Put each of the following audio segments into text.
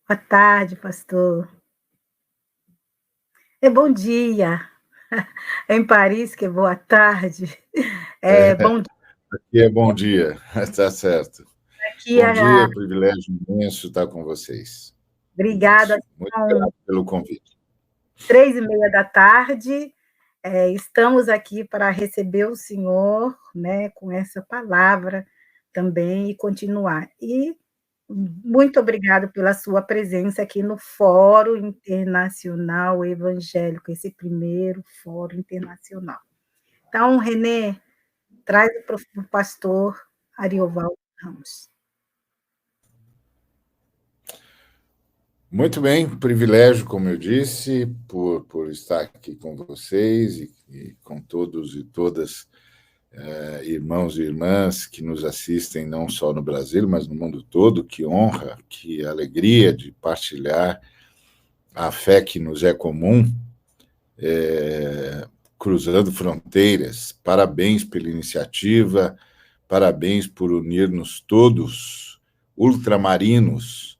Boa tarde, pastor. É bom dia. É em Paris que é boa tarde. É, Bom dia aqui é bom dia, tá certo. aqui. Bom dia, privilégio imenso estar com vocês. Obrigada. Imenso. Muito São grato pelo convite. 3:30 da tarde. Estamos aqui para receber o senhor, né, com essa palavra também e continuar. E muito obrigado pela sua presença aqui no Fórum Internacional Evangélico, esse primeiro Fórum Internacional. Então, Renê, traz o pastor Ariovaldo Ramos. Muito bem, privilégio, como eu disse, por estar aqui com vocês e com todos e todas, irmãos e irmãs que nos assistem não só no Brasil, mas no mundo todo. Que honra, que alegria de partilhar a fé que nos é comum, cruzando fronteiras. Parabéns pela iniciativa, parabéns por unir-nos todos, ultramarinos,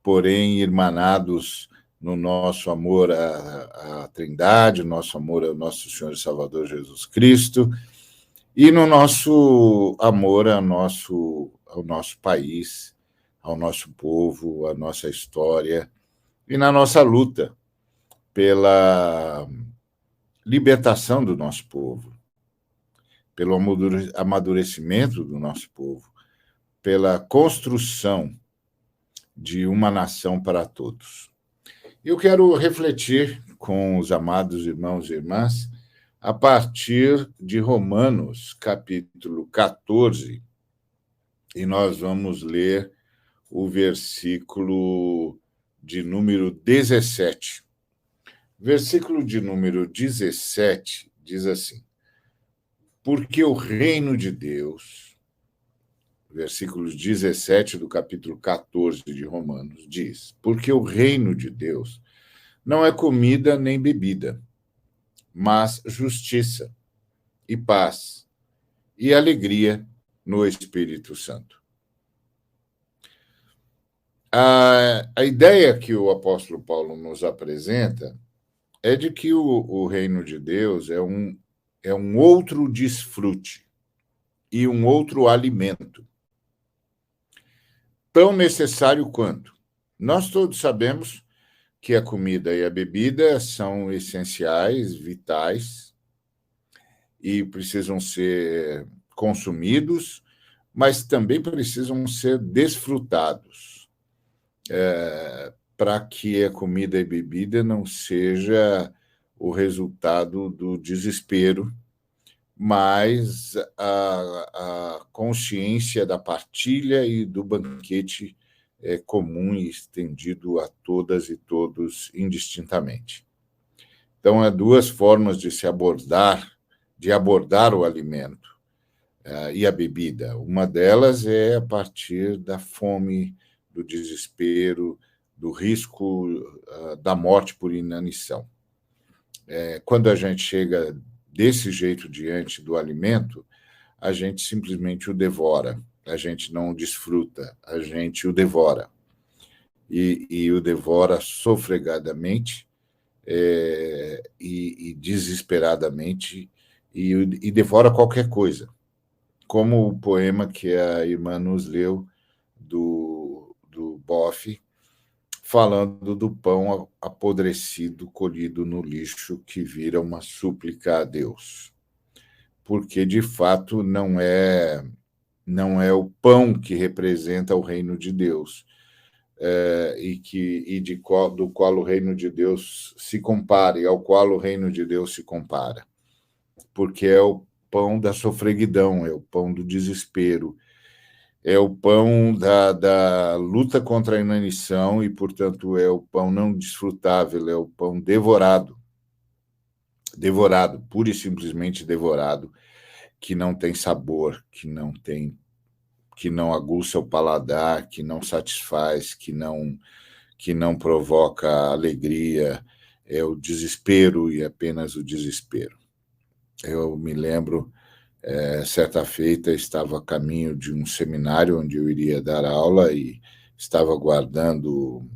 porém irmanados no nosso amor à Trindade, o nosso amor ao nosso Senhor e Salvador Jesus Cristo e no nosso amor ao nosso país, ao nosso povo, à nossa história e na nossa luta pela libertação do nosso povo, pelo amadurecimento do nosso povo, pela construção de uma nação para todos. Eu quero refletir com os amados irmãos e irmãs a partir de Romanos, capítulo 14, e nós vamos ler o versículo de número 17. Versículo de número 17 diz assim: porque o reino de Deus, versículos 17 do capítulo 14 de Romanos, diz: porque o reino de Deus não é comida nem bebida, mas justiça e paz e alegria no Espírito Santo. A ideia que o apóstolo Paulo nos apresenta é de que o reino de Deus é um outro desfrute e um outro alimento, tão necessário quanto. Nós todos sabemos que a comida e a bebida são essenciais, vitais, e precisam ser consumidos, mas também precisam ser desfrutados, para que a comida e bebida não seja o resultado do desespero, mas a consciência da partilha e do banquete comum e estendido a todas e todos indistintamente. Então, há duas formas de abordar o alimento e a bebida. Uma delas é a partir da fome, do desespero, do risco da morte por inanição. Quando a gente chega desse jeito diante do alimento, a gente simplesmente o devora, a gente não o desfruta, a gente o devora. E o devora sofregadamente e desesperadamente e devora qualquer coisa, como o poema que a irmã nos leu do Boff, falando do pão apodrecido colhido no lixo que vira uma súplica a Deus. Porque, de fato, não é o pão que representa o reino de Deus, do qual o reino de Deus se compara, e ao qual o reino de Deus se compara. Porque é o pão da sofreguidão, é o pão do desespero, é o pão da luta contra a inanição e, portanto, é o pão não desfrutável, é o pão devorado, pura e simplesmente devorado, que não tem sabor, que não aguça o paladar, que não satisfaz, que não provoca alegria, é o desespero e apenas o desespero. Eu me lembro, certa feita, estava a caminho de um seminário onde eu iria dar aula e estava aguardando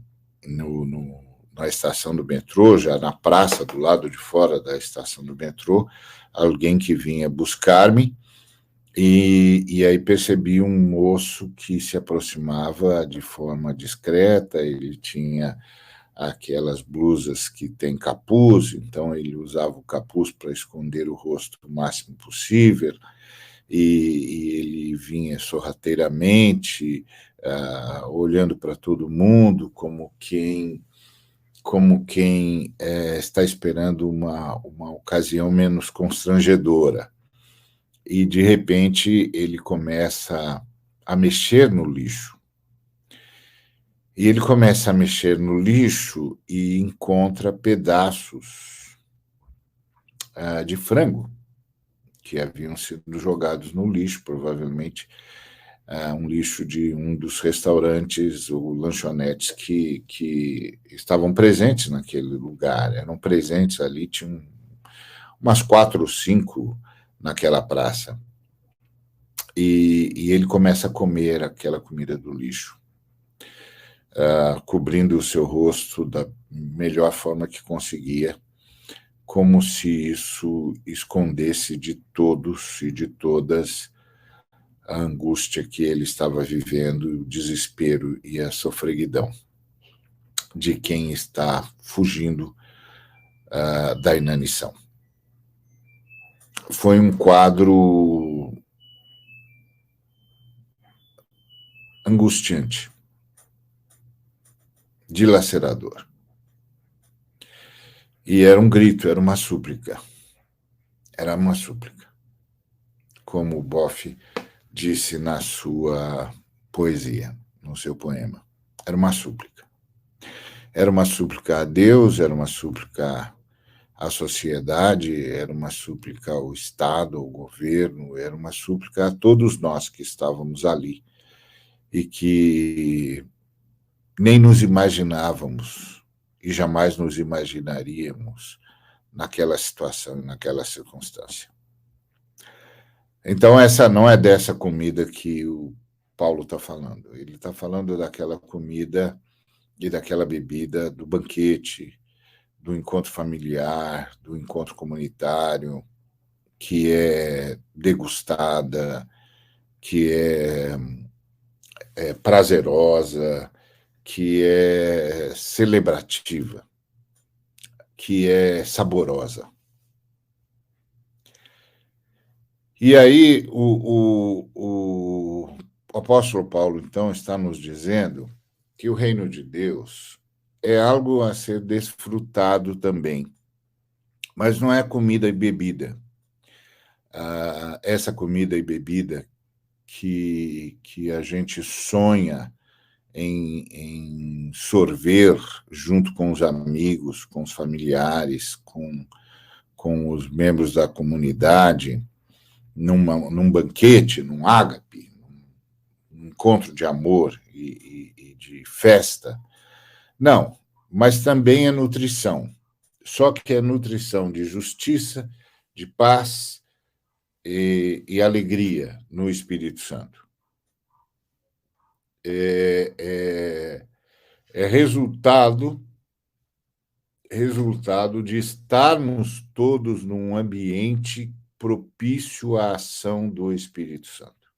na estação do metrô, já na praça do lado de fora da estação do metrô, alguém que vinha buscar-me, e aí percebi um moço que se aproximava de forma discreta. Ele tinha aquelas blusas que tem capuz, então ele usava o capuz para esconder o rosto o máximo possível, e ele vinha sorrateiramente, olhando para todo mundo, como quem está esperando uma ocasião menos constrangedora. E, de repente, ele começa a mexer no lixo. E ele começa a mexer no lixo e encontra pedaços de frango que haviam sido jogados no lixo, provavelmente um lixo de um dos restaurantes ou lanchonetes que estavam presentes naquele lugar. Eram presentes ali, tinham umas 4 ou 5 naquela praça. E ele começa a comer aquela comida do lixo, cobrindo o seu rosto da melhor forma que conseguia, como se isso escondesse de todos e de todas a angústia que ele estava vivendo, o desespero e a sofreguidão de quem está fugindo da inanição. Foi um quadro angustiante, dilacerador. E era um grito, era uma súplica. Era uma súplica. Como o Boff disse na sua poesia, no seu poema. Era uma súplica. Era uma súplica a Deus, era uma súplica à sociedade, era uma súplica ao Estado, ao governo, era uma súplica a todos nós que estávamos ali e que nem nos imaginávamos e jamais nos imaginaríamos naquela situação, naquela circunstância. Então, essa não é dessa comida que o Paulo está falando. Ele está falando daquela comida e daquela bebida do banquete, do encontro familiar, do encontro comunitário, que é degustada, que é prazerosa, que é celebrativa, que é saborosa. E aí o apóstolo Paulo, então, está nos dizendo que o reino de Deus é algo a ser desfrutado também, mas não é comida e bebida. Essa comida e bebida que a gente sonha em sorver junto com os amigos, com os familiares, com os membros da comunidade, num banquete, num ágape, num encontro de amor e de festa. Não, mas também é nutrição. Só que é nutrição de justiça, de paz e alegria no Espírito Santo. É resultado de estarmos todos num ambiente propício à ação do Espírito Santo,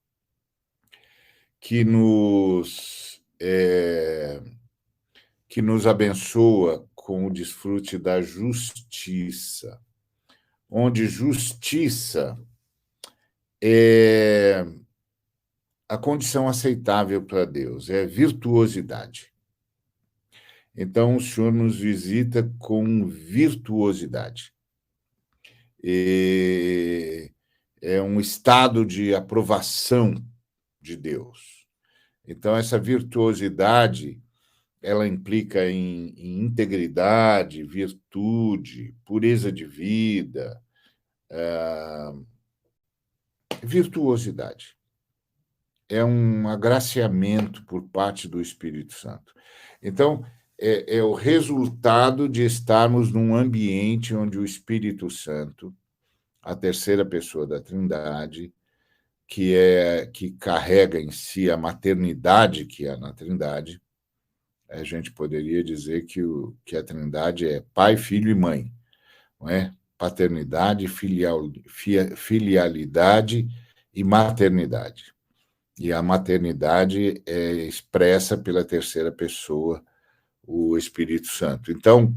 que nos abençoa com o desfrute da justiça, onde justiça é a condição aceitável para Deus, é virtuosidade. Então, o Senhor nos visita com virtuosidade. É um estado de aprovação de Deus. Então, essa virtuosidade, ela implica em integridade, virtude, pureza de vida, virtuosidade. É um agraciamento por parte do Espírito Santo. Então, é o resultado de estarmos num ambiente onde o Espírito Santo, a terceira pessoa da Trindade, que carrega em si a maternidade que há na Trindade. A gente poderia dizer que a Trindade é Pai, Filho e Mãe, não é? Paternidade, filialidade e maternidade. E a maternidade é expressa pela terceira pessoa, o Espírito Santo. Então,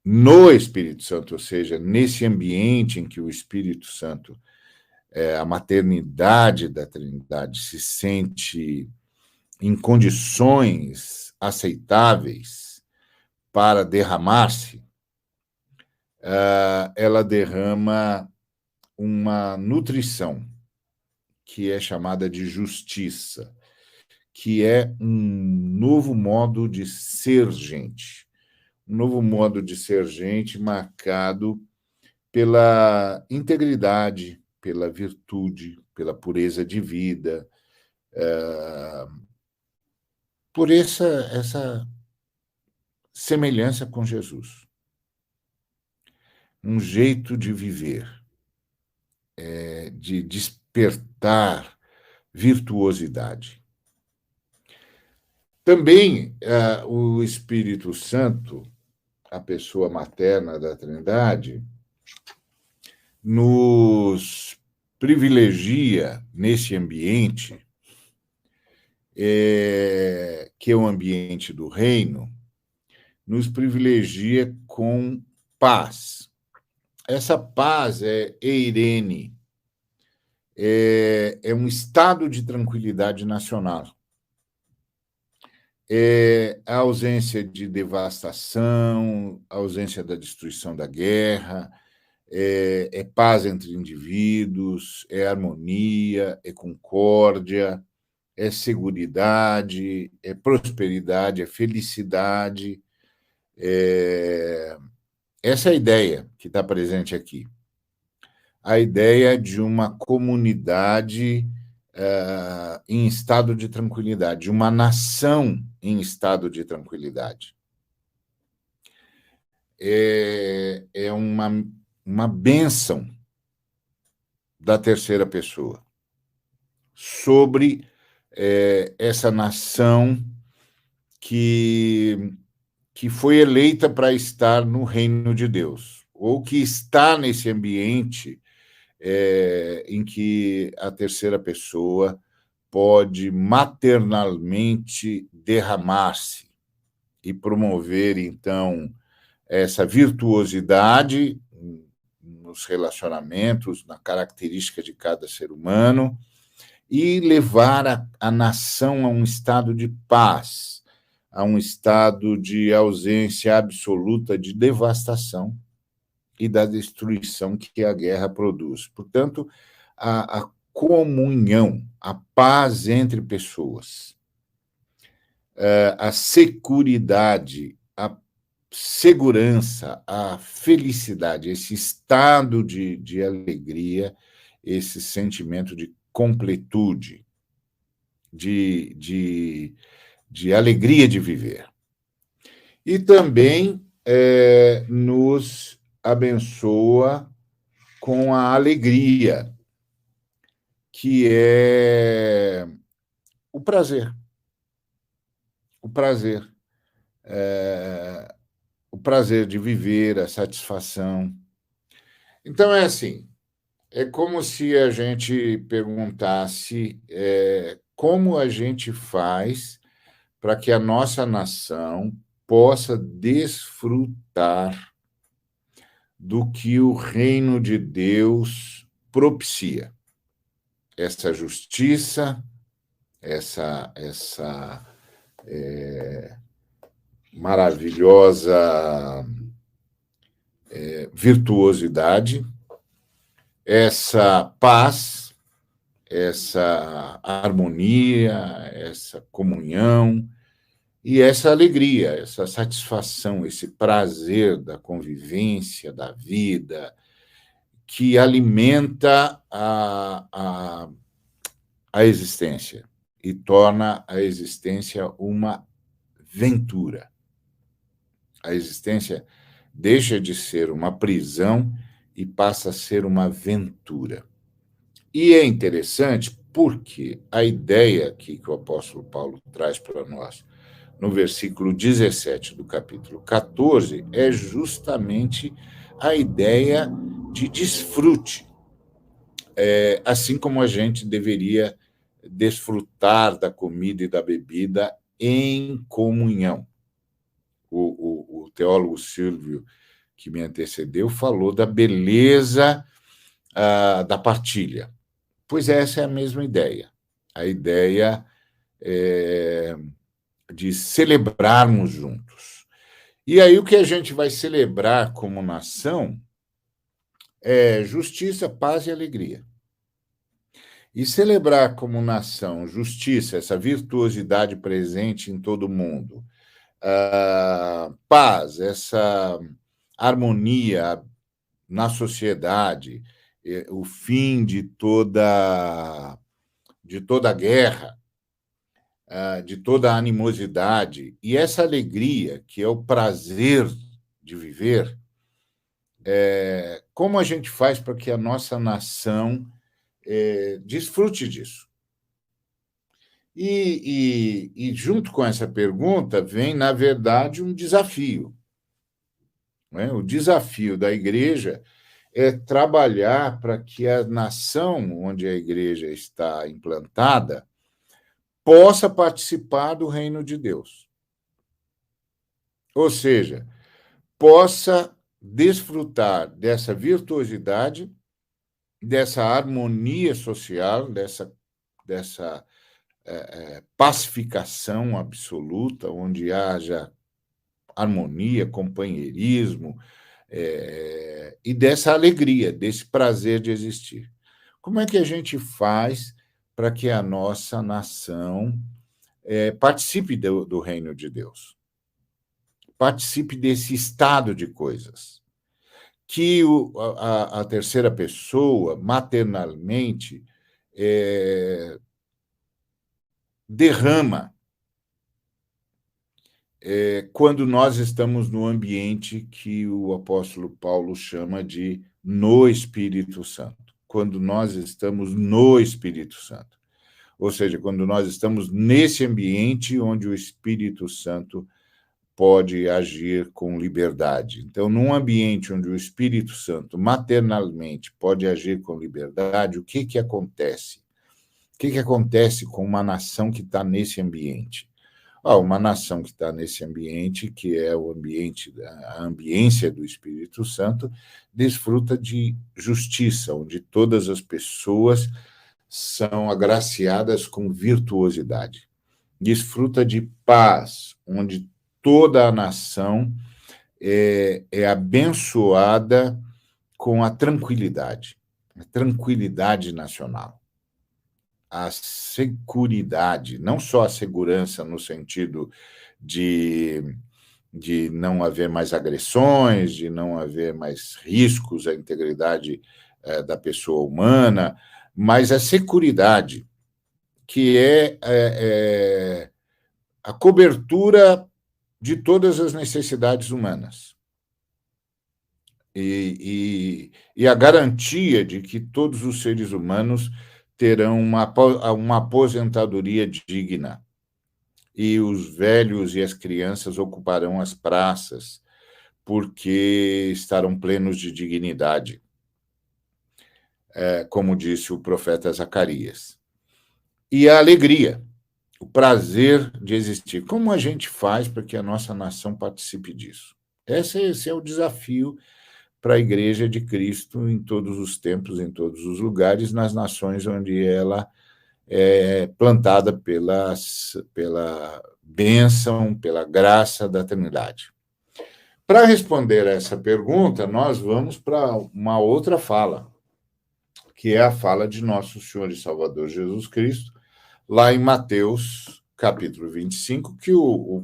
no Espírito Santo, ou seja, nesse ambiente em que o Espírito Santo, a maternidade da Trindade, se sente em condições aceitáveis para derramar-se, ela derrama uma nutrição que é chamada de justiça, que é um novo modo de ser gente. Um novo modo de ser gente marcado pela integridade, pela virtude, pela pureza de vida, por essa semelhança com Jesus. Um jeito de viver, de despertar virtuosidade. Também o Espírito Santo, a pessoa materna da Trindade, nos privilegia nesse ambiente, que é o ambiente do reino, nos privilegia com paz. Essa paz é eirene, é um estado de tranquilidade nacional. É a ausência de devastação, a ausência da destruição da guerra, é paz entre indivíduos, é harmonia, é concórdia, é seguridade, é prosperidade, é felicidade. Essa é a ideia que está presente aqui. A ideia de uma comunidade em estado de tranquilidade, uma nação em estado de tranquilidade. É uma bênção da terceira pessoa sobre essa nação que foi eleita para estar no reino de Deus, ou que está nesse ambiente em que a terceira pessoa pode maternalmente derramar-se e promover, então, essa virtuosidade nos relacionamentos, na característica de cada ser humano, e levar a nação a um estado de paz, a um estado de ausência absoluta de devastação e da destruição que a guerra produz. Portanto, a comunhão, a paz entre pessoas, a securidade, a segurança, a felicidade, esse estado de alegria, esse sentimento de completude, de alegria de viver. E também nos abençoa com a alegria, que é o prazer. O prazer. O prazer de viver, a satisfação. Então, é assim, é como se a gente perguntasse como a gente faz para que a nossa nação possa desfrutar do que o reino de Deus propicia. Essa justiça, essa maravilhosa virtuosidade, essa paz, essa harmonia, essa comunhão e essa alegria, essa satisfação, esse prazer da convivência, da vida, que alimenta a existência e torna a existência uma ventura. A existência deixa de ser uma prisão e passa a ser uma ventura. E é interessante Porque a ideia aqui que o apóstolo Paulo traz para nós, no versículo 17 do capítulo 14, é justamente a ideia de desfrute. Assim como a gente deveria desfrutar da comida e da bebida em comunhão. O teólogo Silvio, que me antecedeu, falou da beleza da partilha. Pois essa é a mesma ideia. A ideia de celebrarmos juntos. E aí o que a gente vai celebrar como nação é justiça, paz e alegria. E celebrar como nação justiça, essa virtuosidade presente em todo mundo, paz, essa harmonia na sociedade, o fim de toda guerra, de toda animosidade, e essa alegria, que é o prazer de viver, como a gente faz para que a nossa nação desfrute disso? E junto com essa pergunta vem, na verdade, um desafio. Né? O desafio da igreja é trabalhar para que a nação onde a igreja está implantada possa participar do reino de Deus. Ou seja, possa desfrutar dessa virtuosidade, dessa harmonia social, dessa pacificação absoluta, onde haja harmonia, companheirismo, e dessa alegria, desse prazer de existir. Como é que a gente faz para que a nossa nação participe do reino de Deus? Participe desse estado de coisas. Que a terceira pessoa, maternalmente, derrama quando nós estamos no ambiente que o apóstolo Paulo chama de no Espírito Santo. Quando nós estamos no Espírito Santo. Ou seja, quando nós estamos nesse ambiente onde o Espírito Santo pode agir com liberdade. Então, num ambiente onde o Espírito Santo maternalmente pode agir com liberdade, o que acontece? O que acontece com uma nação que está nesse ambiente? Uma nação que está nesse ambiente, que é o ambiente, a ambiência do Espírito Santo, desfruta de justiça, onde todas as pessoas são agraciadas com virtuosidade. Desfruta de paz, onde toda a nação é abençoada com a tranquilidade nacional. A seguridade, não só a segurança no sentido de não haver mais agressões, de não haver mais riscos à integridade da pessoa humana, mas a seguridade, que é a cobertura de todas as necessidades humanas. E a garantia de que todos os seres humanos terão uma aposentadoria digna. E os velhos e as crianças ocuparão as praças, porque estarão plenos de dignidade, como disse o profeta Zacarias. E a alegria, o prazer de existir. Como a gente faz para que a nossa nação participe disso? Esse é o desafio para a Igreja de Cristo em todos os tempos, em todos os lugares, nas nações onde ela é plantada pela bênção, pela graça da Trindade. Para responder a essa pergunta, nós vamos para uma outra fala, que é a fala de nosso Senhor e Salvador Jesus Cristo, lá em Mateus, capítulo 25, que o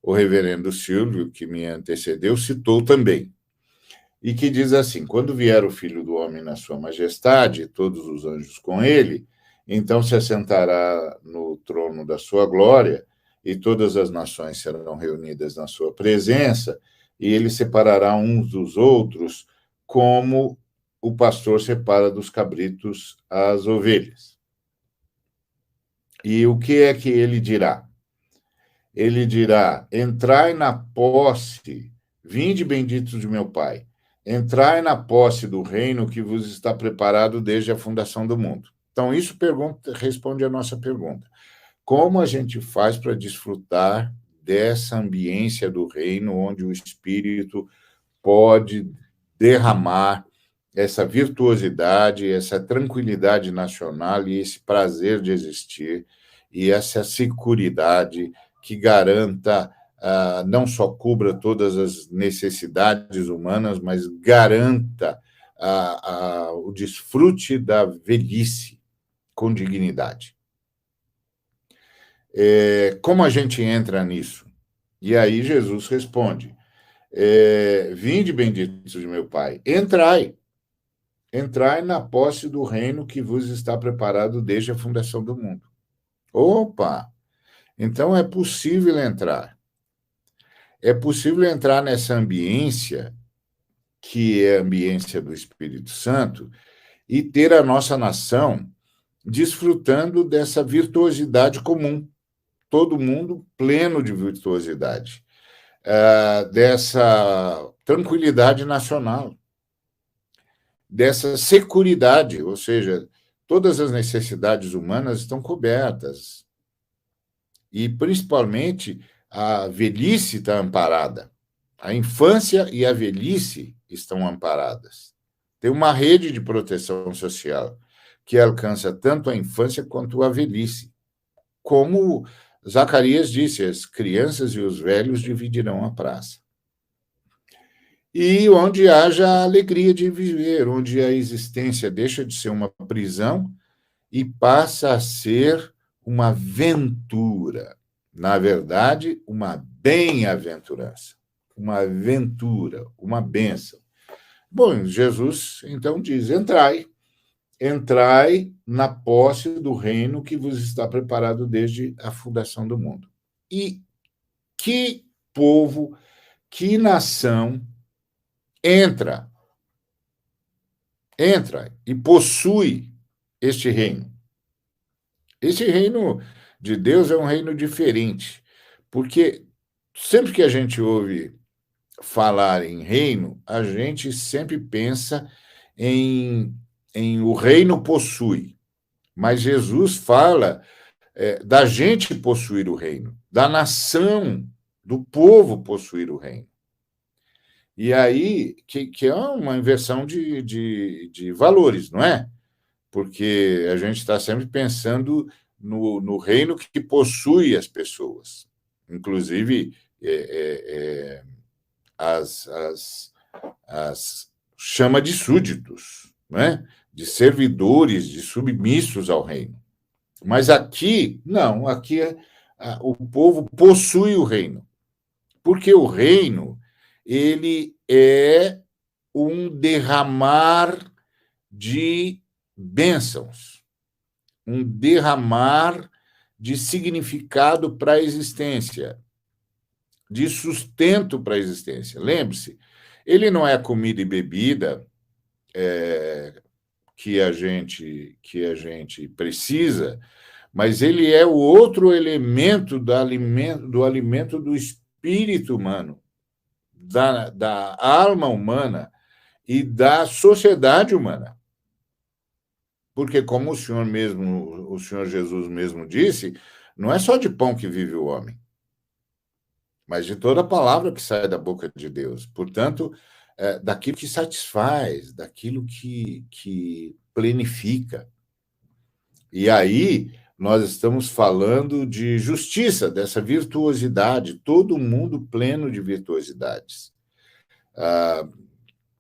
reverendo Silvio, que me antecedeu, citou também. E que diz assim: quando vier o Filho do Homem na sua majestade, e todos os anjos com ele, então se assentará no trono da sua glória, e todas as nações serão reunidas na sua presença, e ele separará uns dos outros, como o pastor separa dos cabritos as ovelhas. E o que é que ele dirá? Ele dirá: entrai na posse, vinde benditos de meu Pai, entrai na posse do reino que vos está preparado desde a fundação do mundo. Então, isso responde à nossa pergunta. Como a gente faz para desfrutar dessa ambiência do reino, onde o Espírito pode derramar essa virtuosidade, essa tranquilidade nacional e esse prazer de existir, e essa seguridade que garanta, não só cubra todas as necessidades humanas, mas garanta o desfrute da velhice com dignidade. Como a gente entra nisso? E aí Jesus responde: vinde benditos de meu Pai, entrai na posse do reino que vos está preparado desde a fundação do mundo. Opa! Então é possível entrar. É possível entrar nessa ambiência, que é a ambiência do Espírito Santo, e ter a nossa nação desfrutando dessa virtuosidade comum. Todo mundo pleno de virtuosidade, dessa tranquilidade nacional, dessa seguridade, ou seja, todas as necessidades humanas estão cobertas. E, principalmente, a velhice está amparada. A infância e a velhice estão amparadas. Tem uma rede de proteção social que alcança tanto a infância quanto a velhice. Como Zacarias disse, as crianças e os velhos dividirão a praça. E onde haja a alegria de viver, onde a existência deixa de ser uma prisão e passa a ser uma aventura. Na verdade, uma bem-aventurança, uma aventura, uma bênção. Bom, Jesus, então, diz: entrai na posse do reino que vos está preparado desde a fundação do mundo. E que povo, que nação entra e possui este reino. Esse reino de Deus é um reino diferente, porque sempre que a gente ouve falar em reino, a gente sempre pensa em o reino possui, mas Jesus fala da gente possuir o reino, da nação, do povo possuir o reino. E aí, que é uma inversão de valores, não é? Porque a gente está sempre pensando no reino que possui as pessoas, inclusive as chama de súditos, não é? De servidores, de submissos ao reino. Mas aqui, não, aqui o povo possui o reino, porque o reino ele é um derramar de bênçãos, um derramar de significado para a existência, de sustento para a existência. Lembre-se, ele não é comida e bebida que a gente precisa, mas ele é o outro elemento do alimento do espírito humano, da alma humana e da sociedade humana. Porque, como o Senhor Jesus mesmo disse, não é só de pão que vive o homem, mas de toda a palavra que sai da boca de Deus. Portanto, daquilo que satisfaz, daquilo que plenifica. E aí nós estamos falando de justiça, dessa virtuosidade, todo mundo pleno de virtuosidades.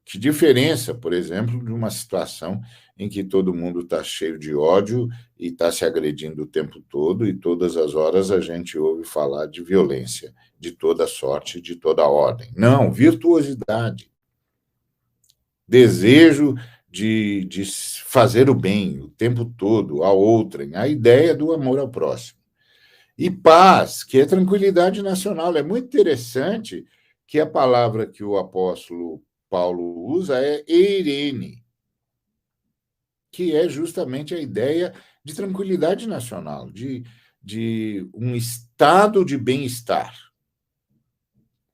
Que diferença, por exemplo, de uma situação em que todo mundo está cheio de ódio e está se agredindo o tempo todo, e todas as horas a gente ouve falar de violência, de toda sorte, de toda ordem. Não, virtuosidade. Desejo de fazer o bem o tempo todo a outrem, a ideia do amor ao próximo. E paz, que é tranquilidade nacional. É muito interessante que a palavra que o apóstolo Paulo usa é eirene. que é justamente a ideia de tranquilidade nacional, de um estado de bem-estar,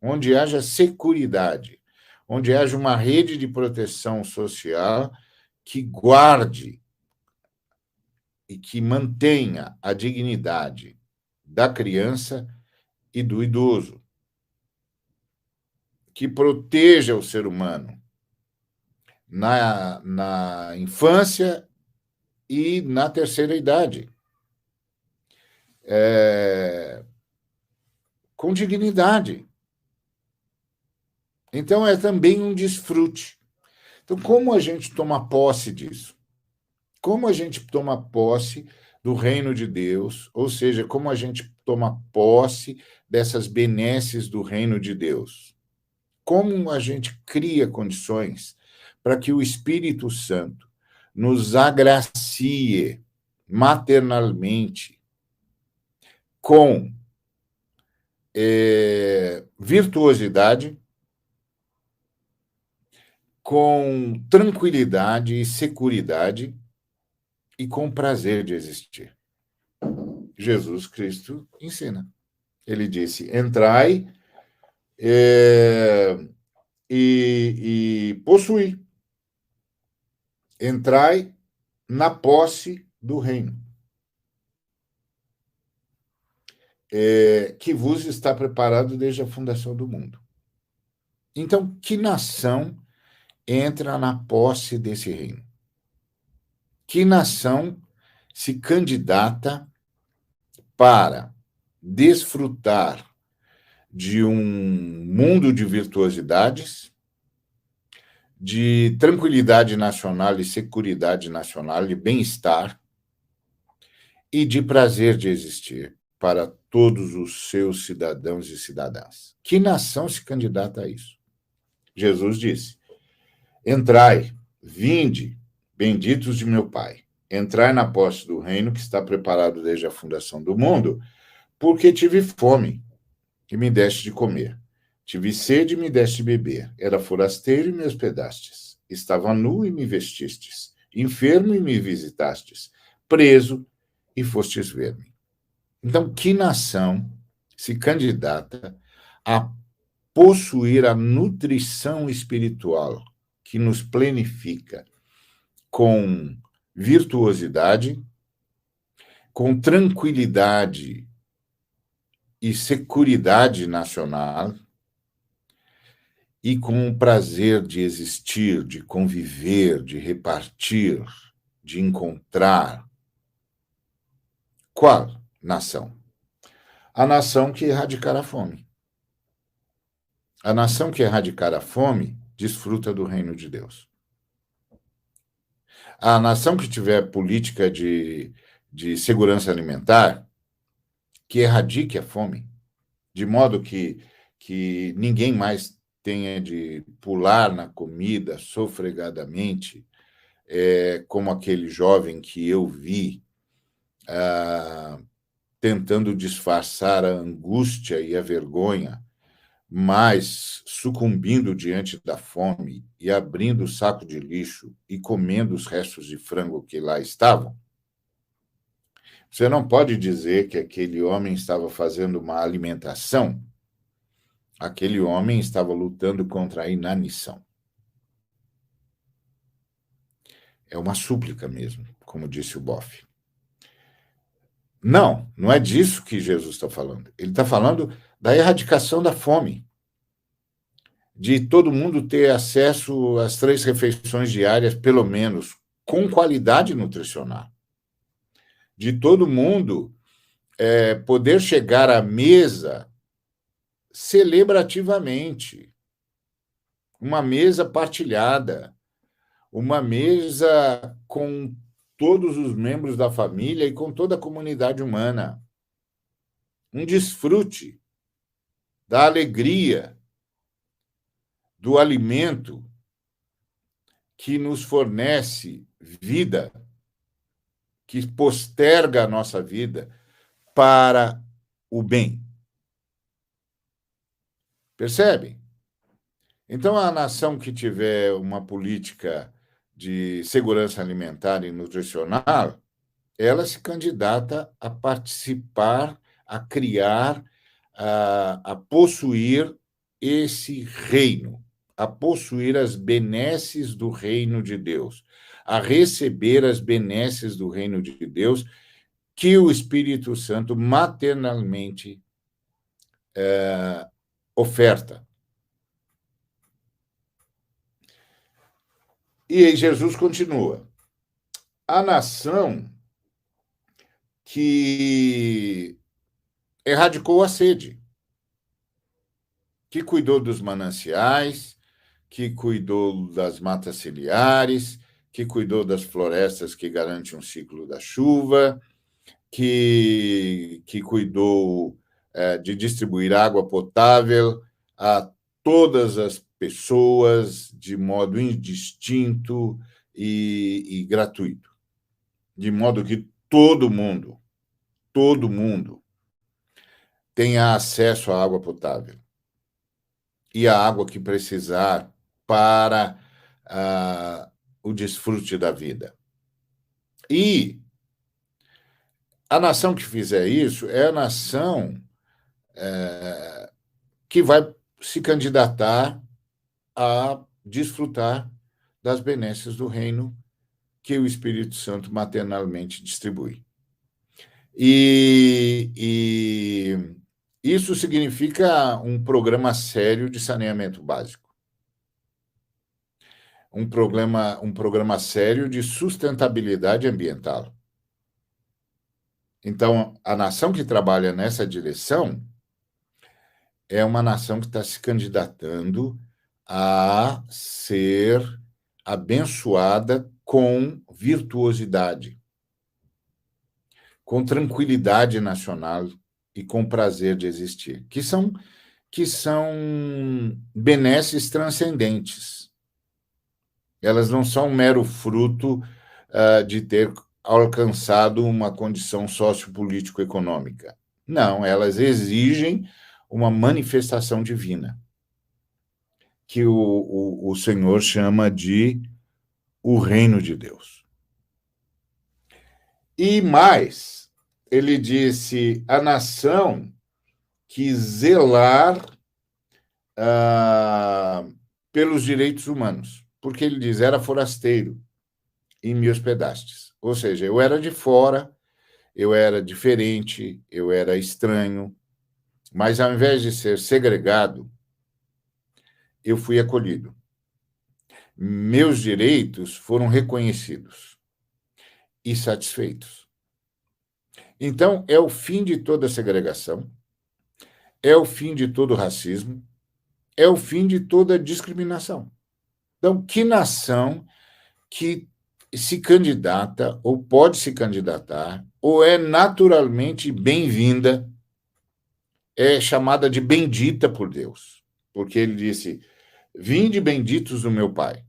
onde haja seguridade, onde haja uma rede de proteção social que guarde e que mantenha a dignidade da criança e do idoso, que proteja o ser humano na infância e na terceira idade, com dignidade. Então, é também um desfrute. Então, como a gente toma posse disso? Como a gente toma posse do reino de Deus, ou seja, como a gente toma posse dessas benesses do reino de Deus? Como a gente cria condições para que o Espírito Santo nos agracie maternalmente com virtuosidade, com tranquilidade e seguridade e com prazer de existir. Jesus Cristo ensina. Ele disse: entrai e possuí. Entrai na posse do reino, que vos está preparado desde a fundação do mundo. Então, que nação entra na posse desse reino? Que nação se candidata para desfrutar de um mundo de virtuosidades, de tranquilidade nacional e seguridade nacional, de bem-estar e de prazer de existir para todos os seus cidadãos e cidadãs? Que nação se candidata a isso? Jesus disse: entrai, vinde, benditos de meu Pai, entrai na posse do reino que está preparado desde a fundação do mundo, porque tive fome e me deste de comer. Tive sede e me deste de beber. Era forasteiro e me hospedastes. Estava nu e me vestistes. Enfermo e me visitastes. Preso e fostes ver-me. Então, que nação se candidata a possuir a nutrição espiritual que nos plenifica com virtuosidade, com tranquilidade e seguridade nacional e com o prazer de existir, de conviver, de repartir, de encontrar? Qual nação? A nação que erradicar a fome. A nação que erradicar a fome desfruta do reino de Deus. A nação que tiver política de segurança alimentar, que erradique a fome, de modo que ninguém mais tenha de pular na comida sofregadamente, como aquele jovem que eu vi tentando disfarçar a angústia e a vergonha, mas sucumbindo diante da fome e abrindo o saco de lixo e comendo os restos de frango que lá estavam. Você não pode dizer que aquele homem estava fazendo uma alimentação. Aquele homem estava lutando contra a inanição. É uma súplica mesmo, como disse o Boff. Não é disso que Jesus está falando. Ele está falando da erradicação da fome, de todo mundo ter acesso às 3 refeições diárias, pelo menos, com qualidade nutricional. De todo mundo poder chegar à mesa celebrativamente, uma mesa partilhada, uma mesa com todos os membros da família e com toda a comunidade humana. Um desfrute da alegria do alimento que nos fornece vida, que posterga a nossa vida para o bem. Percebe? Então, a nação que tiver uma política de segurança alimentar e nutricional, ela se candidata a participar, a criar, a possuir esse reino, a possuir as benesses do reino de Deus, a receber as benesses do reino de Deus que o Espírito Santo maternalmente oferta. E aí Jesus continua. A nação que erradicou a sede, que cuidou dos mananciais, que cuidou das matas ciliares, que cuidou das florestas que garantem um ciclo da chuva, que cuidou de distribuir água potável a todas as pessoas de modo indistinto e gratuito, de modo que todo mundo tenha acesso à água potável e à água que precisar para o desfrute da vida. E a nação que fizer isso é a nação que vai se candidatar a desfrutar das benesses do reino que o Espírito Santo maternalmente distribui. E isso significa um programa sério de saneamento básico. Um programa sério de sustentabilidade ambiental. Então, a nação que trabalha nessa direção é uma nação que está se candidatando a ser abençoada com virtuosidade, com tranquilidade nacional e com prazer de existir, que são benesses transcendentes. Elas não são um mero fruto de ter alcançado uma condição sociopolítico-econômica. Não, elas exigem uma manifestação divina, que o Senhor chama de o reino de Deus. E mais, ele disse, a nação que zelar pelos direitos humanos, porque ele diz, era forasteiro e me hospedastes. Ou seja, eu era de fora, eu era diferente, eu era estranho, mas ao invés de ser segregado, eu fui acolhido. Meus direitos foram reconhecidos e satisfeitos. Então, é o fim de toda segregação, é o fim de todo racismo, é o fim de toda discriminação. Então, que nação que se candidata, ou pode se candidatar, ou é naturalmente bem-vinda, é chamada de bendita por Deus, porque ele disse, vinde benditos do meu Pai.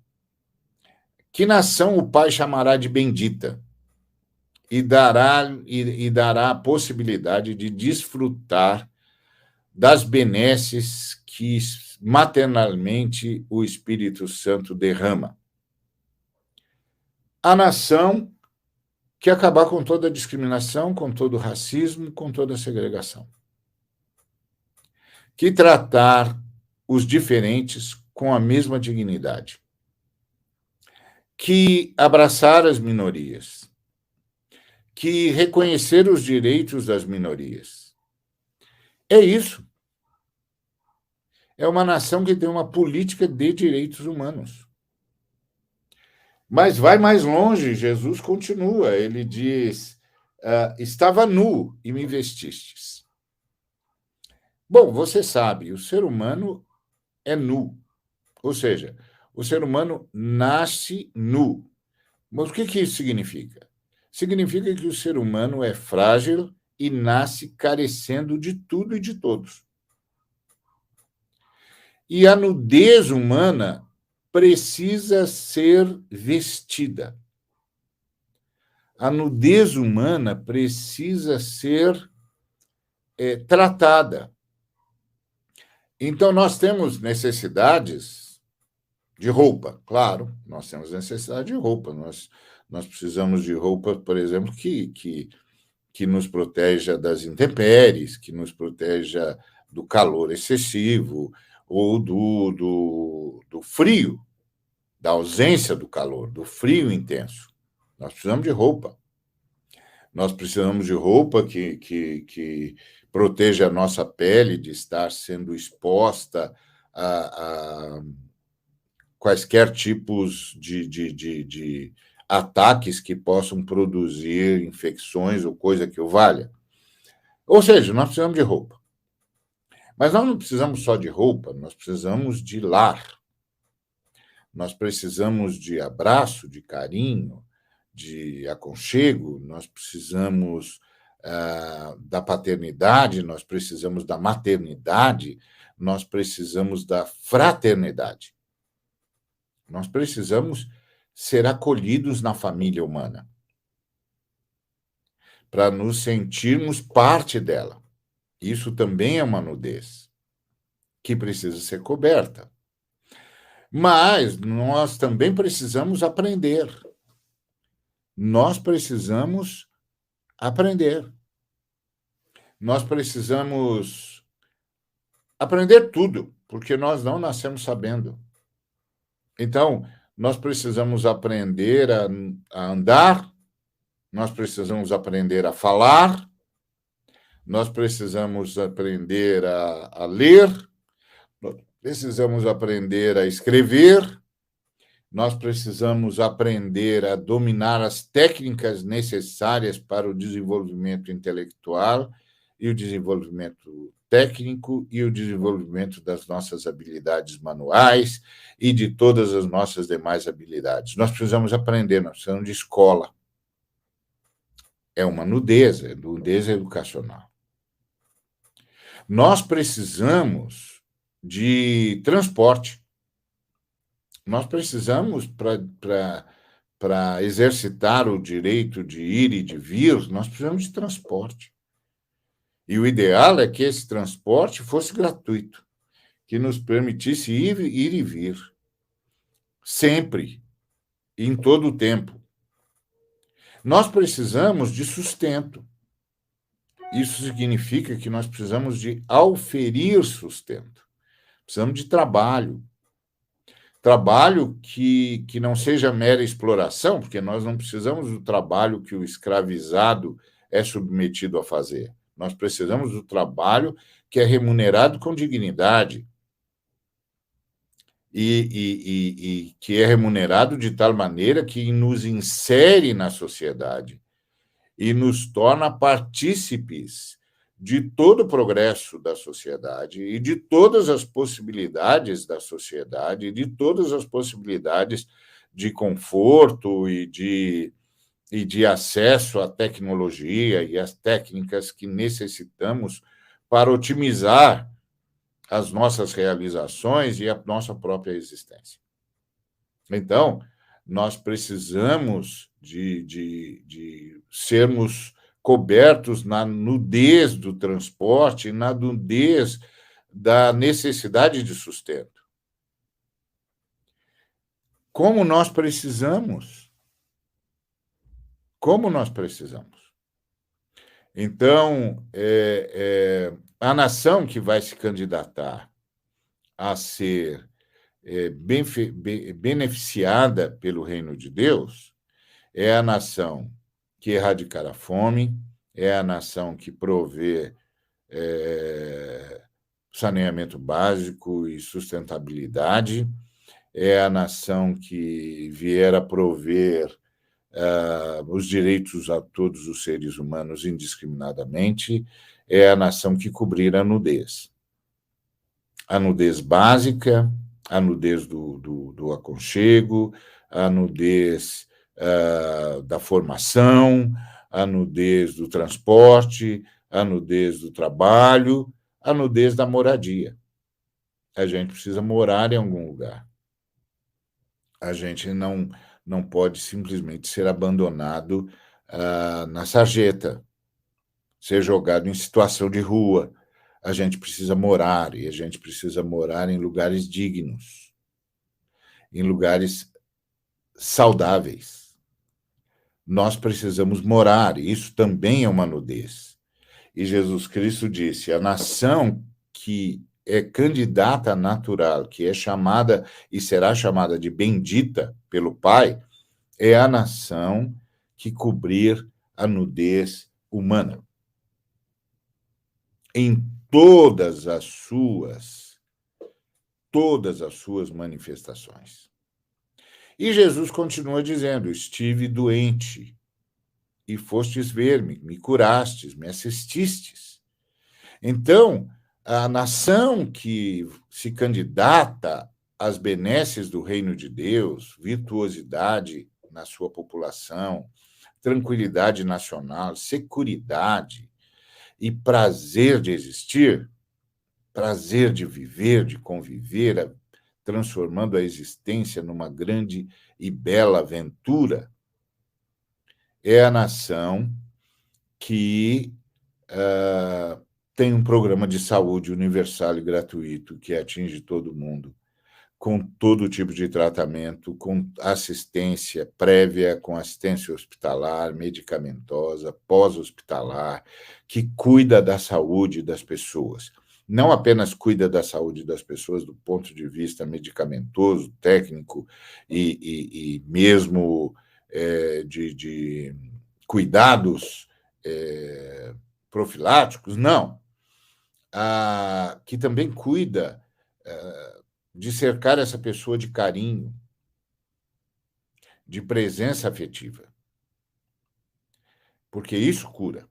Que nação o Pai chamará de bendita e dará a possibilidade de desfrutar das benesses que maternalmente o Espírito Santo derrama. A nação que acabar com toda a discriminação, com todo o racismo, com toda a segregação. Que tratar os diferentes com a mesma dignidade. Que abraçar as minorias. Que reconhecer os direitos das minorias. É isso. É uma nação que tem uma política de direitos humanos. Mas vai mais longe, Jesus continua, ele diz, estava nu e me vestistes. Bom, você sabe, o ser humano é nu, ou seja, o ser humano nasce nu. Mas o que isso significa? Significa que o ser humano é frágil e nasce carecendo de tudo e de todos. E a nudez humana precisa ser vestida. A nudez humana precisa ser tratada. Então, nós temos necessidades De roupa, claro, nós temos necessidade de roupa. Nós precisamos de roupa, por exemplo, que nos proteja das intempéries, que nos proteja do calor excessivo ou do frio, da ausência do calor, do frio intenso. Nós precisamos de roupa. Nós precisamos de roupa que proteja a nossa pele de estar sendo exposta a quaisquer tipos de ataques que possam produzir infecções ou coisa que o valha. Ou seja, nós precisamos de roupa. Mas nós não precisamos só de roupa, nós precisamos de lar. Nós precisamos de abraço, de carinho, de aconchego, nós precisamos da paternidade, nós precisamos da maternidade, nós precisamos da fraternidade. Nós precisamos ser acolhidos na família humana, para nos sentirmos parte dela. Isso também é uma nudez que precisa ser coberta. Mas nós também precisamos aprender. Nós precisamos aprender. Nós precisamos aprender tudo, porque nós não nascemos sabendo. Então, nós precisamos aprender a andar, nós precisamos aprender a falar, nós precisamos aprender a ler, nós precisamos aprender a escrever, nós precisamos aprender a dominar as técnicas necessárias para o desenvolvimento intelectual e o desenvolvimento técnico e o desenvolvimento das nossas habilidades manuais e de todas as nossas demais habilidades. Nós precisamos aprender, nós precisamos de escola. É uma nudez educacional. Nós precisamos de transporte. Nós precisamos, para exercitar o direito de ir e de vir, nós precisamos de transporte. E o ideal é que esse transporte fosse gratuito, que nos permitisse ir e vir, sempre, em todo o tempo. Nós precisamos de sustento. Isso significa que nós precisamos de auferir sustento. Precisamos de trabalho. Trabalho que não seja mera exploração, porque nós não precisamos do trabalho que o escravizado é submetido a fazer. Nós precisamos do trabalho que é remunerado com dignidade e que é remunerado de tal maneira que nos insere na sociedade e nos torna partícipes de todo o progresso da sociedade e de todas as possibilidades da sociedade, e de todas as possibilidades de conforto e de acesso à tecnologia e às técnicas que necessitamos para otimizar as nossas realizações e a nossa própria existência. Então, nós precisamos de sermos cobertos na nudez do transporte, na nudez da necessidade de sustento. Como nós precisamos. Como nós precisamos. Então, a nação que vai se candidatar a ser beneficiada pelo reino de Deus é a nação que erradicar a fome, é a nação que provê saneamento básico e sustentabilidade, é a nação que vier a prover os direitos a todos os seres humanos indiscriminadamente, é a nação que cobrir a nudez. A nudez básica, a nudez do aconchego, a nudez da formação, a nudez do transporte, a nudez do trabalho, a nudez da moradia. A gente precisa morar em algum lugar. A gente não pode simplesmente ser abandonado na sarjeta, ser jogado em situação de rua. A gente precisa morar, e a gente precisa morar em lugares dignos. em lugares saudáveis. Nós precisamos morar, e isso também é uma nudez. E Jesus Cristo disse: a nação que é candidata natural, que é chamada e será chamada de bendita pelo Pai, é a nação que cobrir a nudez humana em todas as suas manifestações. E Jesus continua dizendo: estive doente e fostes ver-me, me curastes, me assististes. Então, a nação que se candidata às benesses do reino de Deus, virtuosidade na sua população, tranquilidade nacional, seguridade e prazer de existir, prazer de viver, de conviver, transformando a existência numa grande e bela aventura, é a nação que tem um programa de saúde universal e gratuito que atinge todo mundo, com todo tipo de tratamento, com assistência prévia, com assistência hospitalar, medicamentosa, pós-hospitalar, que cuida da saúde das pessoas. Não apenas cuida da saúde das pessoas do ponto de vista medicamentoso, técnico e mesmo de cuidados profiláticos, não. Que também cuida de cercar essa pessoa de carinho, de presença afetiva, porque isso cura.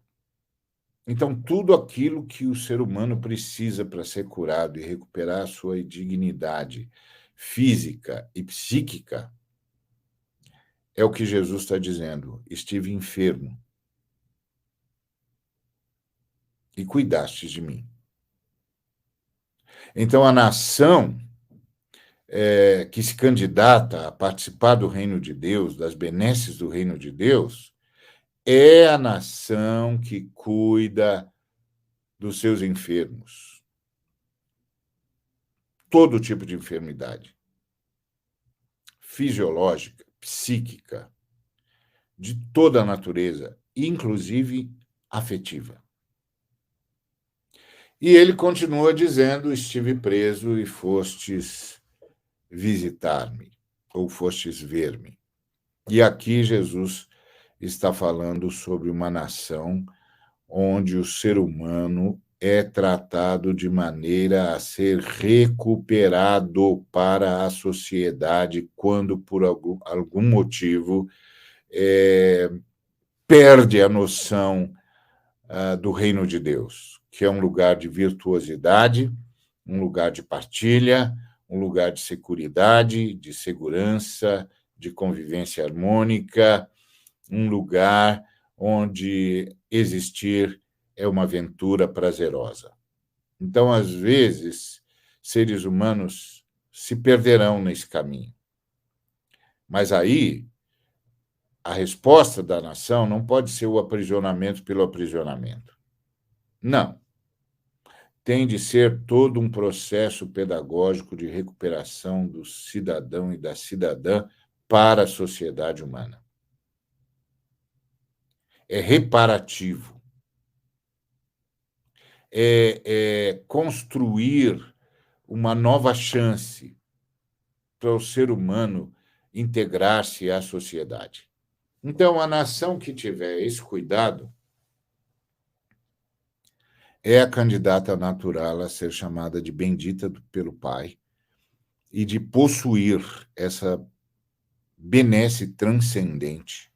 Então, tudo aquilo que o ser humano precisa para ser curado e recuperar a sua dignidade física e psíquica é o que Jesus está dizendo: estive enfermo e cuidastes de mim. Então, a nação que se candidata a participar do reino de Deus, das benesses do reino de Deus, é a nação que cuida dos seus enfermos. Todo tipo de enfermidade. Fisiológica, psíquica, de toda a natureza, inclusive afetiva. E ele continua dizendo: estive preso e fostes visitar-me, ou fostes ver-me. E aqui Jesus está falando sobre uma nação onde o ser humano é tratado de maneira a ser recuperado para a sociedade quando, por algum motivo, perde a noção do reino de Deus, que é um lugar de virtuosidade, um lugar de partilha, um lugar de seguridade, de segurança, de convivência harmônica, um lugar onde existir é uma aventura prazerosa. Então, às vezes, seres humanos se perderão nesse caminho. Mas aí, a resposta da nação não pode ser o aprisionamento pelo aprisionamento. Não. Tem de ser todo um processo pedagógico de recuperação do cidadão e da cidadã para a sociedade humana. É reparativo. É construir uma nova chance para o ser humano integrar-se à sociedade. Então, a nação que tiver esse cuidado é a candidata natural a ser chamada de bendita pelo Pai e de possuir essa benesse transcendente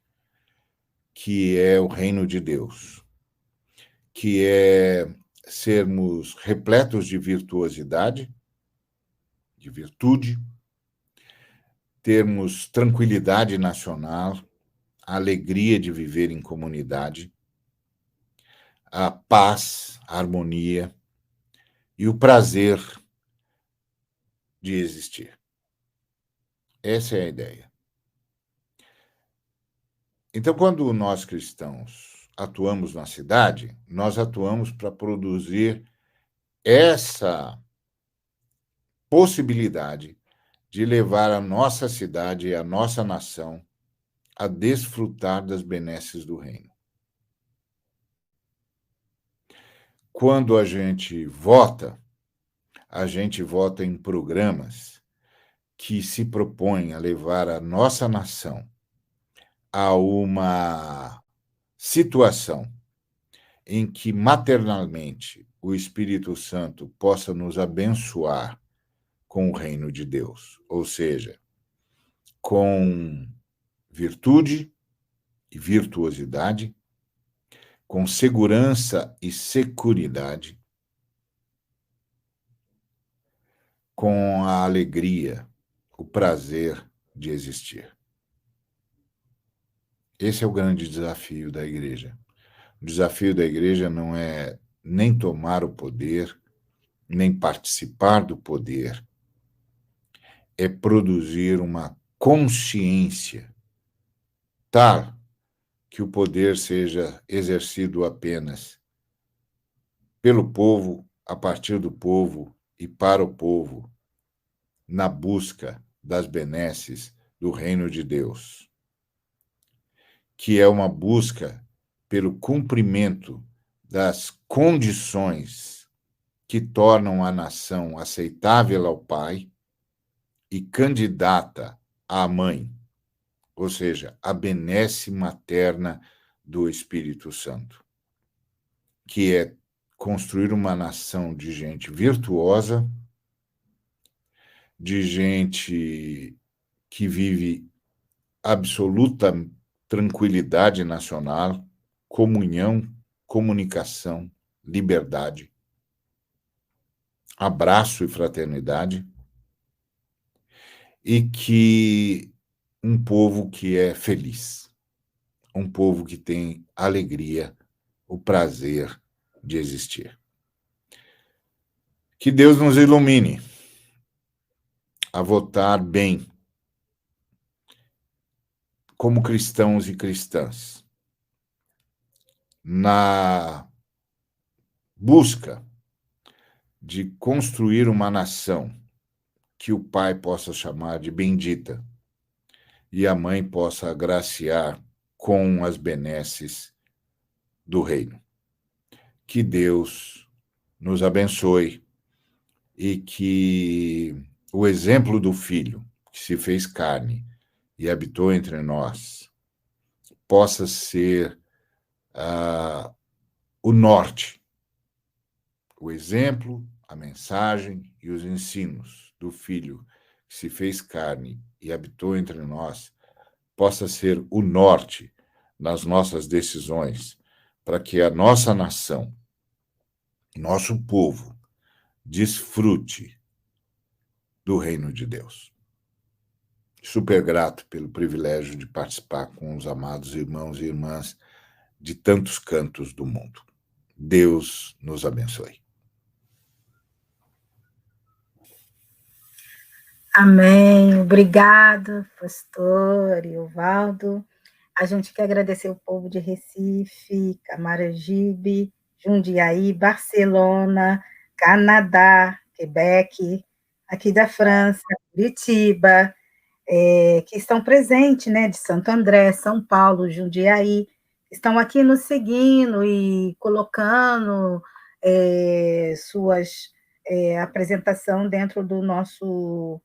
que é o reino de Deus, que é sermos repletos de virtuosidade, de virtude, termos tranquilidade nacional, a alegria de viver em comunidade, a paz, a harmonia e o prazer de existir. Essa é a ideia. Então, quando nós cristãos atuamos na cidade, nós atuamos para produzir essa possibilidade de levar a nossa cidade e a nossa nação a desfrutar das benesses do reino. Quando a gente vota em programas que se propõem a levar a nossa nação a uma situação em que maternalmente o Espírito Santo possa nos abençoar com o reino de Deus, ou seja, com virtude e virtuosidade, com segurança e securidade, com a alegria, o prazer de existir. Esse é o grande desafio da igreja. O desafio da igreja não é nem tomar o poder, nem participar do poder, é produzir uma consciência tal que o poder seja exercido apenas pelo povo, a partir do povo e para o povo, na busca das benesses do reino de Deus, que é uma busca pelo cumprimento das condições que tornam a nação aceitável ao Pai e candidata à Mãe, ou seja, a benesse materna do Espírito Santo, que é construir uma nação de gente virtuosa, de gente que vive absoluta tranquilidade nacional, comunhão, comunicação, liberdade, abraço e fraternidade, e que um povo que é feliz, um povo que tem alegria, o prazer de existir. Que Deus nos ilumine a votar bem como cristãos e cristãs, na busca de construir uma nação que o pai possa chamar de bendita e a mãe possa agraciar com as benesses do reino. Que Deus nos abençoe e que o exemplo do Filho, que se fez carne e habitou entre nós, possa ser o norte, o exemplo, a mensagem e os ensinos do Filho que se fez carne e habitou entre nós, possa ser o norte nas nossas decisões, para que a nossa nação, nosso povo, desfrute do reino de Deus. Super grato pelo privilégio de participar com os amados irmãos e irmãs de tantos cantos do mundo. Deus nos abençoe. Amém. Obrigado, pastor Evaldo. A gente quer agradecer o povo de Recife, Camaragibe, Jundiaí, Barcelona, Canadá, Quebec, aqui da França, Curitiba, que estão presentes, né, de Santo André, São Paulo, Jundiaí, estão aqui nos seguindo e colocando suas apresentação dentro do nosso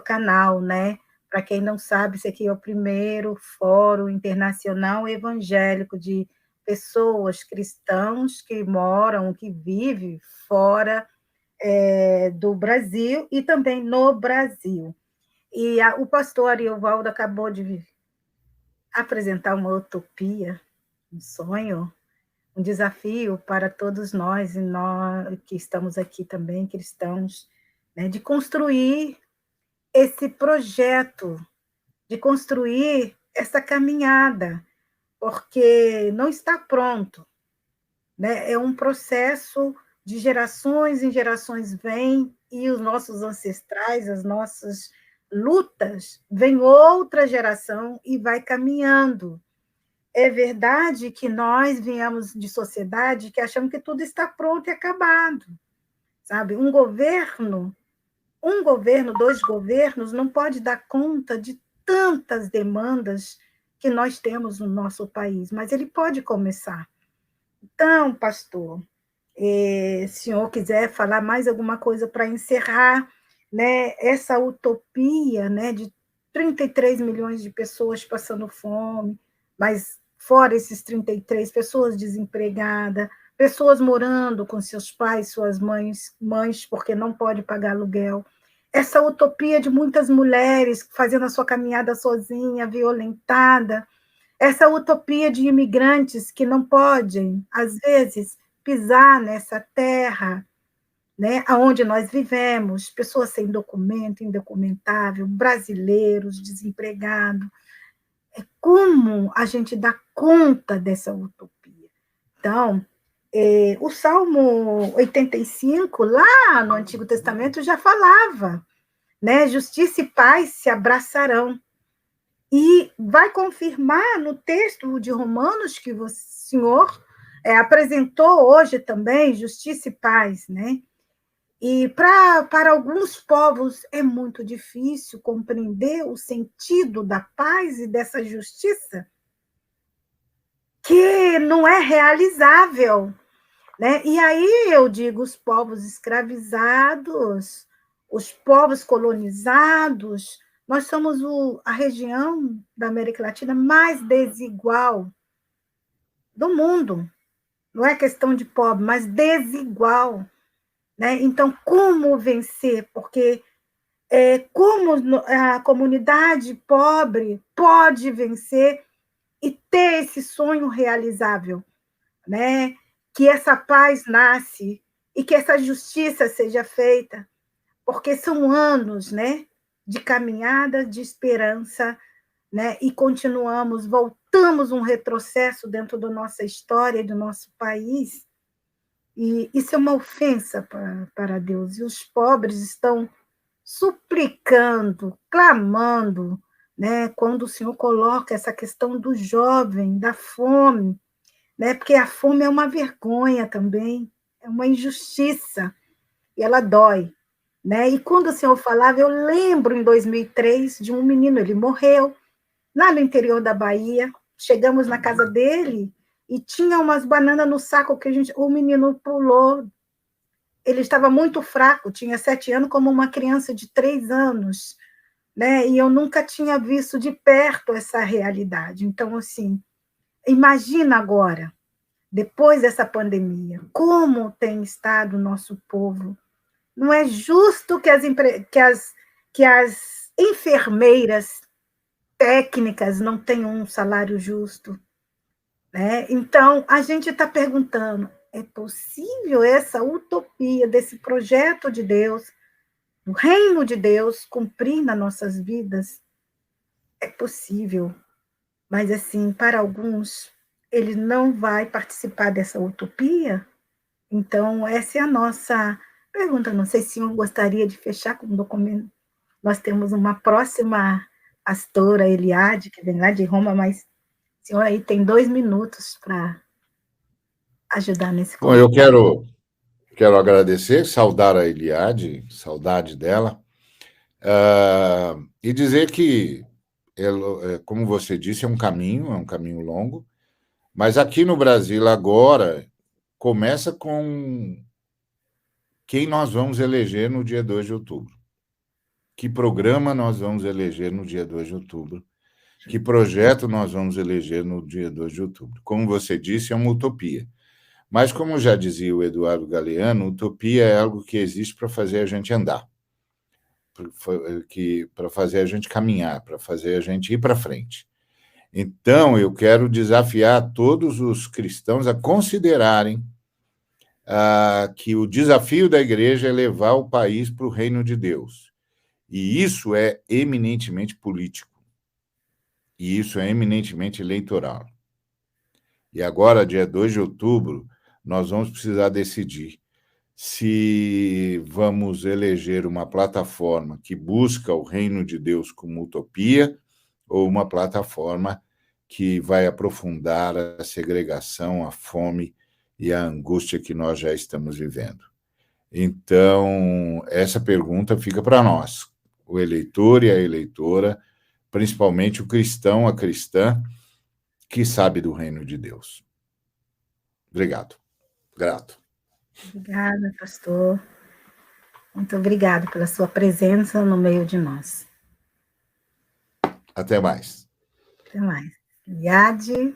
canal, né? Para quem não sabe, esse aqui é o primeiro Fórum Internacional Evangélico de pessoas cristãos que moram, que vivem fora do Brasil e também no Brasil. E o pastor Ariovaldo acabou de apresentar uma utopia, um sonho, um desafio para todos nós, e nós que estamos aqui também, cristãos, né, de construir esse projeto, de construir essa caminhada, porque não está pronto, né? É um processo de gerações em gerações vem, e os nossos ancestrais, as nossas lutas, vem outra geração e vai caminhando. É verdade que nós viemos de sociedade que achamos que tudo está pronto e acabado, sabe? Um governo Um governo, 2 governos, não pode dar conta de tantas demandas que nós temos no nosso país, mas ele pode começar. Então, pastor, se o senhor quiser falar mais alguma coisa para encerrar, né, essa utopia, né, de 33 milhões de pessoas passando fome, mas fora esses 33, pessoas desempregadas, pessoas morando com seus pais, suas mães porque não pode pagar aluguel. Essa utopia de muitas mulheres fazendo a sua caminhada sozinha, violentada, essa utopia de imigrantes que não podem, às vezes, pisar nessa terra, né, onde nós vivemos, pessoas sem documento, indocumentável, brasileiros, desempregados. Como a gente dá conta dessa utopia? Então, o Salmo 85, lá no Antigo Testamento, já falava, né, justiça e paz se abraçarão. E vai confirmar no texto de Romanos que o senhor apresentou hoje também, justiça e paz, né? E para alguns povos é muito difícil compreender o sentido da paz e dessa justiça, que não é realizável, né? E aí eu digo os povos escravizados, os povos colonizados, nós somos a região da América Latina mais desigual do mundo. Não é questão de pobre, mas desigual. Né? Então, como vencer? Porque como a comunidade pobre pode vencer e ter esse sonho realizável, né? Que essa paz nasce e que essa justiça seja feita, porque são anos, né, de caminhada, de esperança, né? E voltamos um retrocesso dentro da nossa história e do nosso país, e isso é uma ofensa para Deus. E os pobres estão suplicando, clamando, né? Quando o Senhor coloca essa questão do jovem, da fome, né? Porque a fome é uma vergonha também, é uma injustiça, e ela dói. Né? E quando o Senhor falava, eu lembro em 2003 de um menino, ele morreu lá no interior da Bahia. Chegamos na casa dele e tinha umas bananas no saco que o menino pulou. Ele estava muito fraco, tinha 7 anos, como uma criança de 3 anos. Né? E eu nunca tinha visto de perto essa realidade. Então, assim, imagina agora, depois dessa pandemia, como tem estado o nosso povo. Não é justo que as enfermeiras técnicas não tenham um salário justo. Né? Então, a gente está perguntando, é possível essa utopia desse projeto de Deus, do reino de Deus, cumprir nas nossas vidas? É possível, mas, assim, para alguns, ele não vai participar dessa utopia? Então, essa é a nossa pergunta. Não sei se o senhor gostaria de fechar com um documento. Nós temos uma próxima pastora, Eliade, que vem lá de Roma, mas o senhor aí tem 2 minutos para ajudar nesse Bom, eu comentário. quero agradecer, saudar a Eliade, saudade dela, e dizer que, como você disse, é um caminho longo, mas aqui no Brasil agora começa com quem nós vamos eleger no dia 2 de outubro. Que programa nós vamos eleger no dia 2 de outubro? Que projeto nós vamos eleger no dia 2 de outubro? Como você disse, é uma utopia. Mas, como já dizia o Eduardo Galeano, utopia é algo que existe para fazer a gente andar, para fazer a gente caminhar, para fazer a gente ir para frente. Então, eu quero desafiar todos os cristãos a considerarem que o desafio da igreja é levar o país para o reino de Deus. E isso é eminentemente político. E isso é eminentemente eleitoral. E agora, dia 2 de outubro, nós vamos precisar decidir se vamos eleger uma plataforma que busca o reino de Deus como utopia ou uma plataforma que vai aprofundar a segregação, a fome e a angústia que nós já estamos vivendo. Então, essa pergunta fica para nós, o eleitor e a eleitora, principalmente o cristão, a cristã, que sabe do reino de Deus. Obrigado. Grato. Obrigada, pastor. Muito obrigado pela sua presença no meio de nós. Até mais. Até mais. Liade.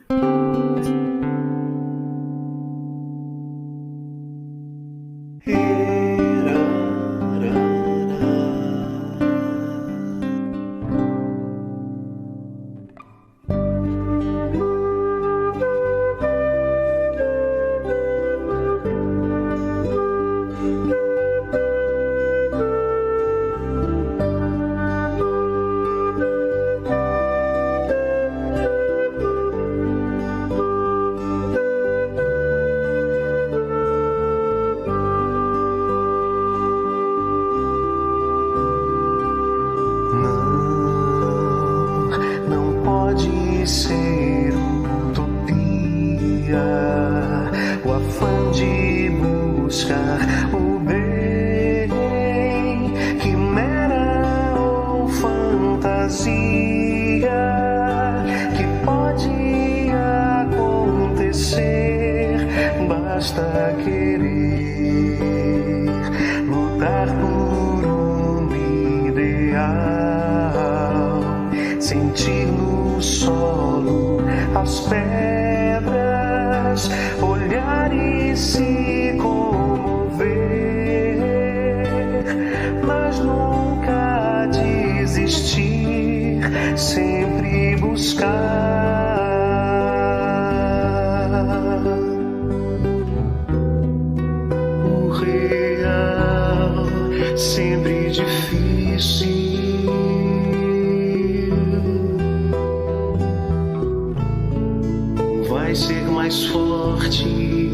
Vai ser mais forte.